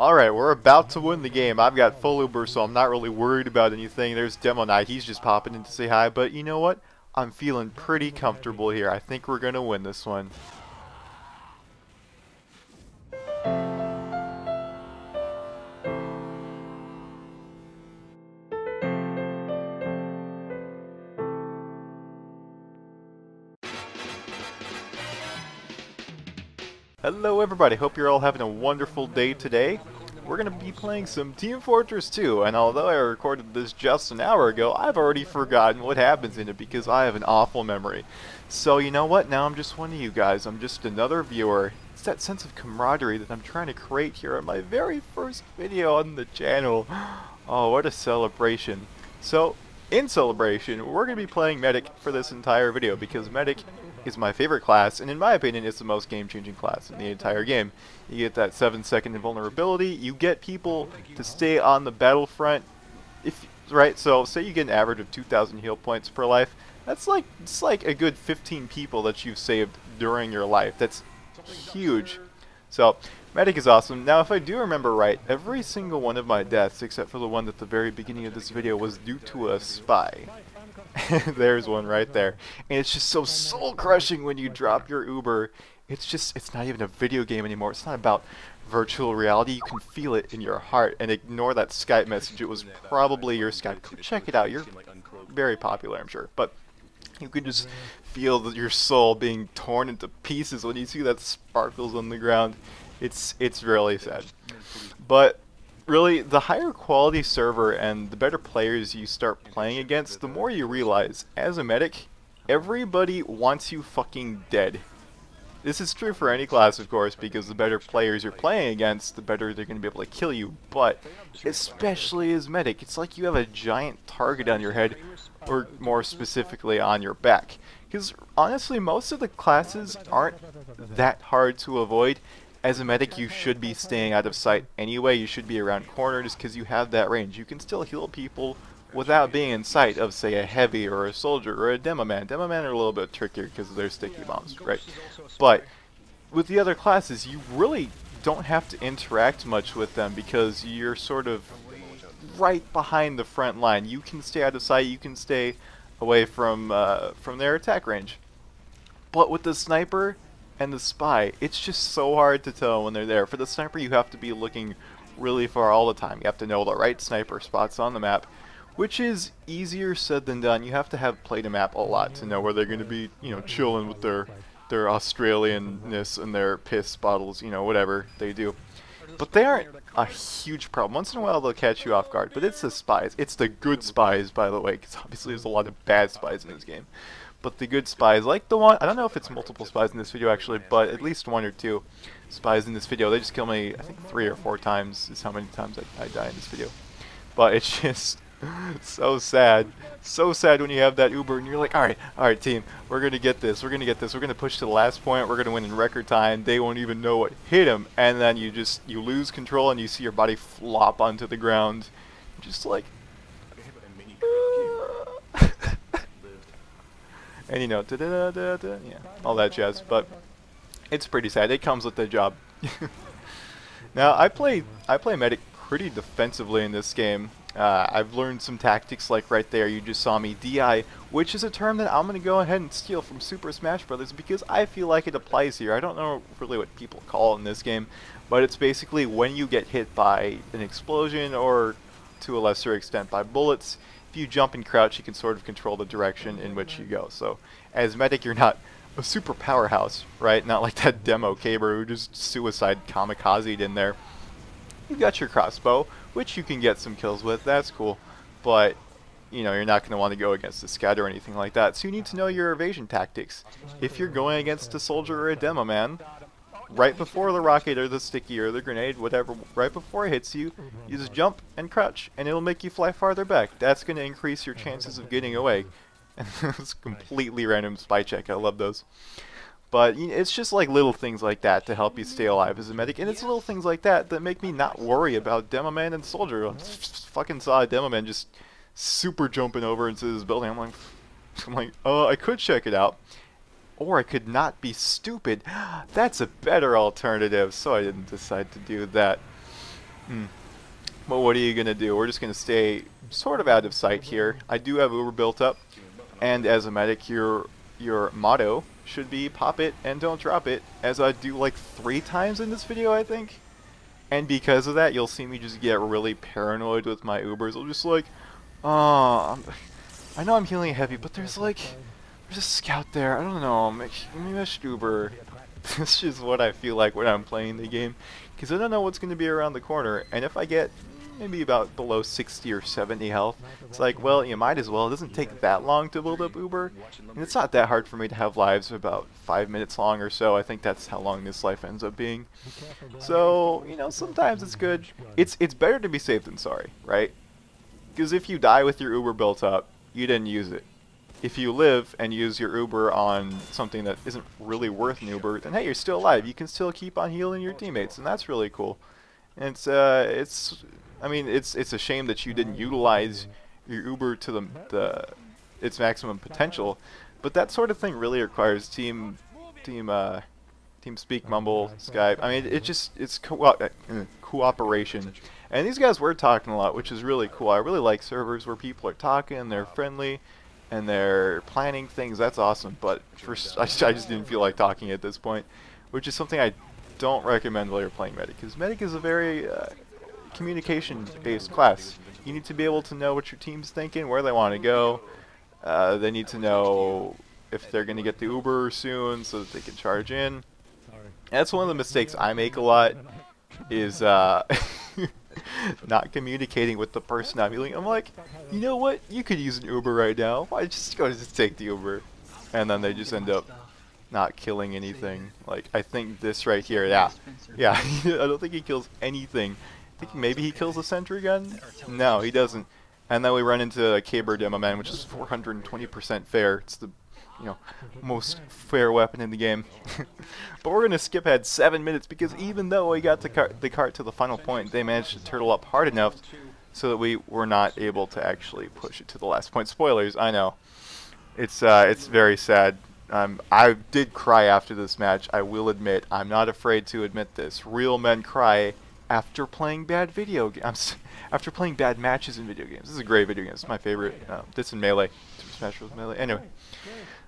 Alright, we're about to win the game. I've got full Uber, so I'm not really worried about anything. There's Demo Knight. He's just popping in to say hi. But you know what? I'm feeling pretty comfortable here. I think we're going to win this one. Hello everybody, hope you're all having a wonderful day today. We're going to be playing some Team Fortress 2, and although I recorded this just an hour ago, I've already forgotten what happens in it because I have an awful memory. So you know what, now I'm just one of you guys, I'm just another viewer. It's that sense of camaraderie that I'm trying to create here on my very first video on the channel. Oh, what a celebration. So, in celebration, we're going to be playing Medic for this entire video because Medic is my favorite class, and in my opinion, it's the most game-changing class in the entire game. You get that 7-second invulnerability, you get people to stay on the battlefront, right? So, say you get an average of 2,000 heal points per life, it's like a good 15 people that you've saved during your life. That's huge. So, Medic is awesome. Now, if I do remember right, every single one of my deaths, except for the one at the very beginning of this video, was due to a spy. There's one right there. And it's just so soul-crushing when you drop your Uber. It's not even a video game anymore. It's not about virtual reality. You can feel it in your heart. And ignore that Skype message. It was probably your Skype. Go check it out. You're very popular, I'm sure. But you can just feel your soul being torn into pieces when you see that sparkles on the ground. It's really sad. But really, the higher quality server and the better players you start playing against, the more you realize, as a medic, everybody wants you fucking dead. This is true for any class, of course, because the better players you're playing against, the better they're going to be able to kill you. But, especially as medic, it's like you have a giant target on your head, or more specifically on your back. Because, honestly, most of the classes aren't that hard to avoid. As a medic, you should be staying out of sight anyway. You should be around corners because you have that range. You can still heal people without being in sight of, say, a heavy or a soldier or a demo man. Demo men are a little bit trickier because of their sticky bombs, right? But with the other classes, you really don't have to interact much with them because you're sort of right behind the front line. You can stay out of sight. You can stay away from their attack range. But with the sniper and the spy, it's just so hard to tell when they're there. For the sniper, you have to be looking really far all the time. You have to know the right sniper spots on the map, which is easier said than done. You have to have played a map a lot to know where they're going to be, you know, chilling with their Australianness and their piss bottles, you know, whatever they do. But they aren't a huge problem. Once in a while, they'll catch you off guard. But it's the spies. It's the good spies, by the way, because obviously there's a lot of bad spies in this game. But the good spies, like the one, I don't know if it's multiple spies in this video actually, but at least 1 or 2 spies in this video. They just kill me, I think 3 or 4 times is how many times I die in this video. But it's just so sad. So sad when you have that Uber and you're like, alright team, we're going to get this, we're going to get this, we're going to push to the last point, we're going to win in record time, they won't even know what hit them, and then you lose control and you see your body flop onto the ground. Just like, and you know, yeah, all that jazz. But it's pretty sad. It comes with the job. Now, I play medic pretty defensively in this game. I've learned some tactics like right there. You just saw me DI, which is a term that I'm going to go ahead and steal from Super Smash Bros. Because I feel like it applies here. I don't know really what people call it in this game, but it's basically when you get hit by an explosion or, to a lesser extent, by bullets. If you jump and crouch, you can sort of control the direction in which you go. So, as medic, you're not a super powerhouse, right? Not like that demo caber who just suicide kamikazed in there. You've got your crossbow, which you can get some kills with. That's cool. But, you know, you're not going to want to go against a scout or anything like that. So you need to know your evasion tactics. If you're going against a soldier or a demo man, right before the rocket or the sticky or the grenade, whatever, right before it hits you, you just jump and crouch, and it'll make you fly farther back. That's going to increase your chances of getting away. It's completely random spy check. I love those. But you know, it's just like little things like that to help you stay alive as a medic, and it's little things like that that make me not worry about Demo Man and Soldier. I fucking saw a Demo Man just super jumping over into this building. I'm like, I could check it out. Or I could not be stupid. That's a better alternative, so I didn't decide to do that. But what are you gonna do? We're just gonna stay sort of out of sight here. I do have Uber built up, and as a medic, your motto should be pop it and don't drop it, as I do like 3 times in this video, I think. And because of that, you'll see me just get really paranoid with my Ubers. I'm just like, oh, I know I'm healing heavy, but there's a scout there. I don't know. Maybe I should Uber. This is what I feel like when I'm playing the game, because I don't know what's going to be around the corner. And if I get maybe about below 60 or 70 health, it's like, well, you might as well. It doesn't take that long to build up Uber, and it's not that hard for me to have lives of about 5 minutes long or so. I think that's how long this life ends up being. So, you know, sometimes it's good. It's better to be safe than sorry, right? Because if you die with your Uber built up, you didn't use it. If you live and use your Uber on something that isn't really worth an Uber, then hey, you're still alive. You can still keep on healing your teammates, and that's really cool. And I mean, it's a shame that you didn't utilize your Uber to its maximum potential, but that sort of thing really requires team speak, mumble, Skype. I mean, it's cooperation. And these guys were talking a lot, which is really cool. I really like servers where people are talking, they're friendly, and they're planning things. That's awesome. But I just didn't feel like talking at this point, which is something I don't recommend while you're playing Medic, because Medic is a very communication-based class. You need to be able to know what your team's thinking, where they want to go. They need to know if they're going to get the Uber soon so that they can charge in. And that's one of the mistakes I make a lot, is not communicating with the person I'm healing. I'm like, you know what? You could use an Uber right now. Why just take the Uber? And then they just end up not killing anything. Like, I think this right here, yeah. I don't think he kills anything. I think maybe he kills a sentry gun? No, he doesn't. And then we run into a Caber Demo Man, which is 420% fair. It's the most fair weapon in the game. But we're going to skip ahead 7 minutes, because even though we got the cart to the final point, they managed to turtle up hard enough so that we were not able to actually push it to the last point. Spoilers, I know. It's very sad. I did cry after this match, I will admit. I'm not afraid to admit this. Real men cry after playing bad video games. After playing bad matches in video games. This is a great video game. It's my favorite. This and Melee. Super Smash Bros. Melee. Anyway.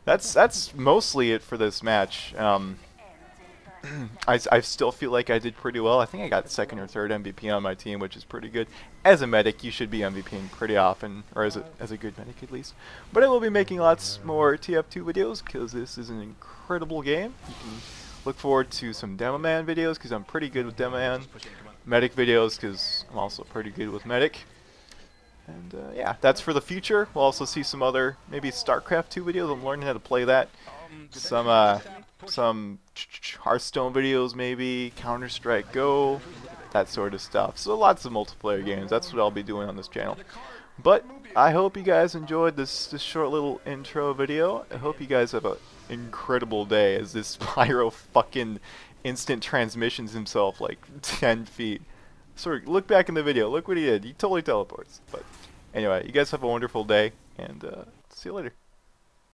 That's mostly it for this match. I still feel like I did pretty well. I think I got 2nd or 3rd MVP on my team, which is pretty good. As a medic, you should be MVPing pretty often, or as a good medic at least. But I will be making lots more TF2 videos, because this is an incredible game. You can look forward to some Demo Man videos, because I'm pretty good with Demo Man. Medic videos, because I'm also pretty good with Medic. And yeah, that's for the future. We'll also see some other, maybe StarCraft 2 videos. I'm learning how to play that. Some Hearthstone videos, maybe Counter-Strike Go, that sort of stuff. So lots of multiplayer games. That's what I'll be doing on this channel. But I hope you guys enjoyed this short little intro video. I hope you guys have an incredible day, as this Pyro fucking instant transmissions himself like 10 feet. Sorry, look back in the video. Look what he did. He totally teleports. But anyway, you guys have a wonderful day, and see you later.